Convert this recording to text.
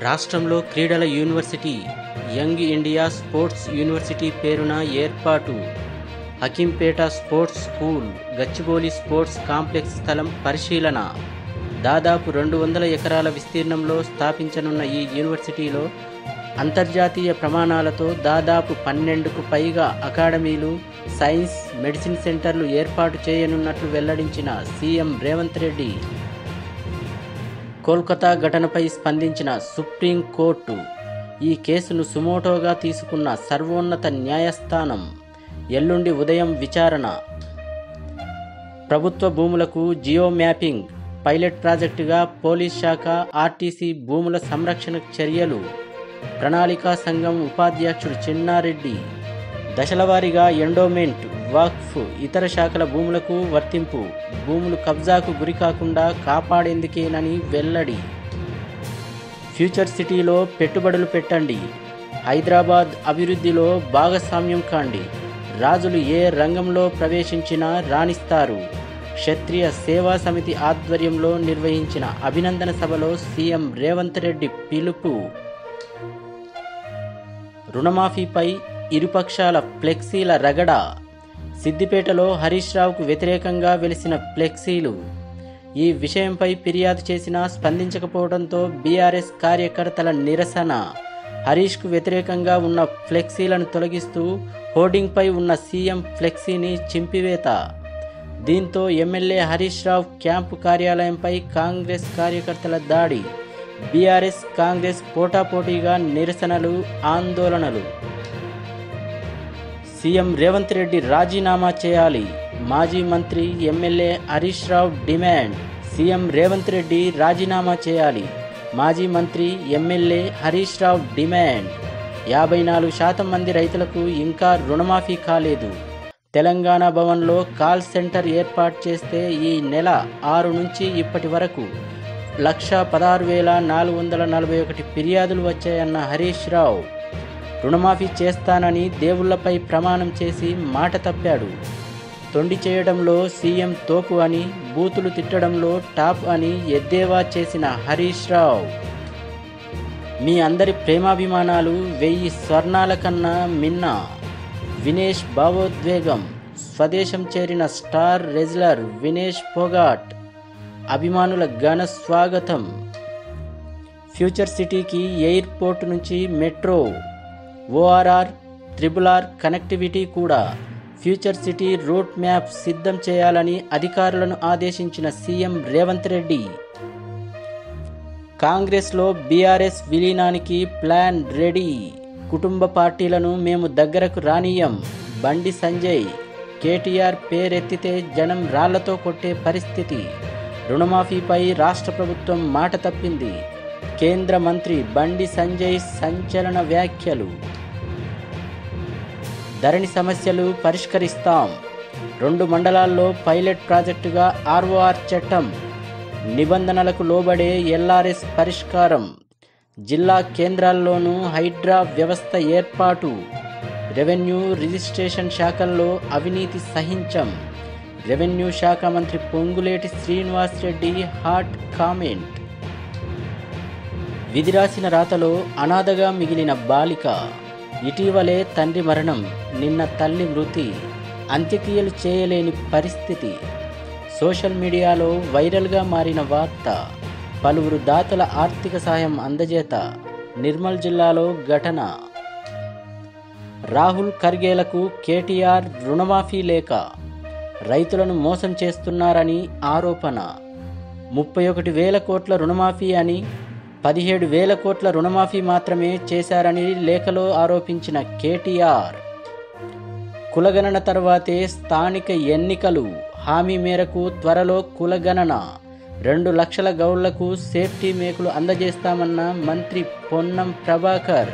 రాష్ట్రంలో క్రీడల university young India sports university పేరున ఏర్పాటు. Hakimpet sports school, Gachibowli sports complex స్థలం పరిశీలన. దాదాపు 200 ఎకరాల విస్తీర్ణంలో స్థాపించనున్న ఈ యూనివర్సిటీలో అంతర్జాతీయ ప్రమాణాలతో దాదాపు 12కు పైగా అకాడమీలు, సైన్స్, మెడిసిన్ సెంటర్లు ఏర్పాటు చేయనున్నట్లు వెల్లడించిన సీఎం రేవంత్ రెడ్డి. కోల్కతా ఘటనపై స్పందించిన సుప్రీంకోర్టు. ఈ కేసును సుమోటోగా తీసుకున్న సర్వోన్నత న్యాయస్థానం. ఎల్లుండి ఉదయం విచారణ. ప్రభుత్వ భూములకు జియో మ్యాపింగ్ పైలట్ ప్రాజెక్టుగా పోలీస్ శాఖ, ఆర్టీసీ భూముల సంరక్షణ చర్యలు. ప్రణాళికా సంఘం ఉపాధ్యక్షుడు చిన్నారెడ్డి. దశలవారీగా ఎండోమెంట్, వక్ఫ్, ఇతర శాఖల భూములకు వర్తింపు. భూములు కబ్జాకు గురికాకుండా కాపాడేందుకేనని వెల్లడి. ఫ్యూచర్ సిటీలో పెట్టుబడులు పెట్టండి. హైదరాబాద్ అభివృద్ధిలో భాగస్వామ్యం కాండి. రాజులు ఏ రంగంలో ప్రవేశించినా రాణిస్తారు. క్షత్రియ సేవా సమితి ఆధ్వర్యంలో నిర్వహించిన అభినందన సభలో సీఎం రేవంత్ రెడ్డి పిలుపు. రుణమాఫీపై ఇరుపక్షాల ఫ్లెక్సీల రగడ. సిద్దిపేటలో హరీష్ రావుకు వ్యతిరేకంగా వెలిసిన ఫ్లెక్సీలు. ఈ విషయంపై ఫిర్యాదు చేసినా స్పందించకపోవడంతో బీఆర్ఎస్ కార్యకర్తల నిరసన. హరీష్కు వ్యతిరేకంగా ఉన్న ఫ్లెక్సీలను తొలగిస్తూ హోర్డింగ్పై ఉన్న సీఎం ఫ్లెక్సీని చింపివేత. దీంతో ఎమ్మెల్యే హరీష్ రావు క్యాంపు కార్యాలయంపై కాంగ్రెస్ కార్యకర్తల దాడి. బీఆర్ఎస్, కాంగ్రెస్ పోటాపోటీగా నిరసనలు, ఆందోళనలు. సీఎం రేవంత్ రెడ్డి రాజీనామా చేయాలి. మాజీ మంత్రి, MLA Harish Rao demand. CM Revanth Reddy రాజీనామా చేయాలి. మాజీ మంత్రి, ఎమ్మెల్యే హరీష్ రావు డిమాండ్. 54% మంది రైతులకు ఇంకా రుణమాఫీ కాలేదు. తెలంగాణ భవన్లో కాల్ సెంటర్ ఏర్పాటు చేస్తే ఈ నెల 6 నుంచి ఇప్పటి వరకు 116,441 ఫిర్యాదులు వచ్చాయన్న హరీష్ రావు. రుణమాఫీ చేస్తానని దేవుళ్లపై ప్రమాణం చేసి మాట తప్పాడు. తొండి చేయడంలో సీఎం తోపు అని, బూతులు తిట్టడంలో టాప్ అని ఎద్దేవా చేసిన హరీష్ రావు. మీ అందరి ప్రేమాభిమానాలు 1000 స్వర్ణాల కన్నా మిన్న. వినేష్ భావోద్వేగం. స్వదేశం చేరిన స్టార్ రెజ్లర్ వినేష్ ఫోగాట్. అభిమానుల ఘన స్వాగతం. ఫ్యూచర్ సిటీకి ఎయిర్పోర్ట్ నుంచి మెట్రో, ఓఆర్ఆర్, RRR కనెక్టివిటీ కూడా. ఫ్యూచర్ సిటీ రూట్ మ్యాప్ సిద్ధం చేయాలని అధికారులను ఆదేశించిన సీఎం రేవంత్ రెడ్డి. కాంగ్రెస్లో బీఆర్ఎస్ విలీనానికి ప్లాన్ రెడీ. కుటుంబ పార్టీలను మేము దగ్గరకు రానియం. బండి సంజయ్. కేటీఆర్ పేరెత్తితే జనం రాళ్లతో కొట్టే పరిస్థితి. రుణమాఫీపై రాష్ట్ర ప్రభుత్వం మాట తప్పింది. కేంద్ర మంత్రి బండి సంజయ్ సంచలన వ్యాఖ్యలు. ధరణి సమస్యలు పరిష్కరిస్తాం. 2 మండలాల్లో పైలట్ ప్రాజెక్టుగా ఆర్ఓఆర్ చట్టం. నిబంధనలకు లోబడే ఎల్ఆర్ఎస్ పరిష్కారం. జిల్లా కేంద్రాల్లోనూ హైడ్రా వ్యవస్థ ఏర్పాటు. రెవెన్యూ, రిజిస్ట్రేషన్ శాఖల్లో అవినీతి సహించం. రెవెన్యూ శాఖ మంత్రి పొంగులేటి శ్రీనివాసరెడ్డి హాట్ కామెంట్. విధిరాసిన రాతలో అనాథగా మిగిలిన బాలిక. ఇటీవలే తండ్రి మరణం, నిన్న తల్లి మృతి. అంత్యక్రియలు చేయలేని పరిస్థితి. సోషల్ మీడియాలో వైరల్గా మారిన వార్త. పలువురు దాతల ఆర్థిక సాయం అందజేత. నిర్మల్ జిల్లాలో ఘటన. రాహుల్ ఖర్గేలకు కేటీఆర్ రుణమాఫీ లేక రైతులను మోసం చేస్తున్నారని ఆరోపణ. 31,000 కోట్ల రుణమాఫీ అని, 17,000 కోట్ల రుణమాఫీ మాత్రమే చేశారని లేఖలో ఆరోపించిన కేటీఆర్. కులగణన తర్వాతే స్థానిక ఎన్నికలు. హామీ మేరకు త్వరలో కులగణన. 2 లక్షల గౌళ్లకు సేఫ్టీ మేకులు అందజేస్తామన్న మంత్రి పొన్నం ప్రభాకర్.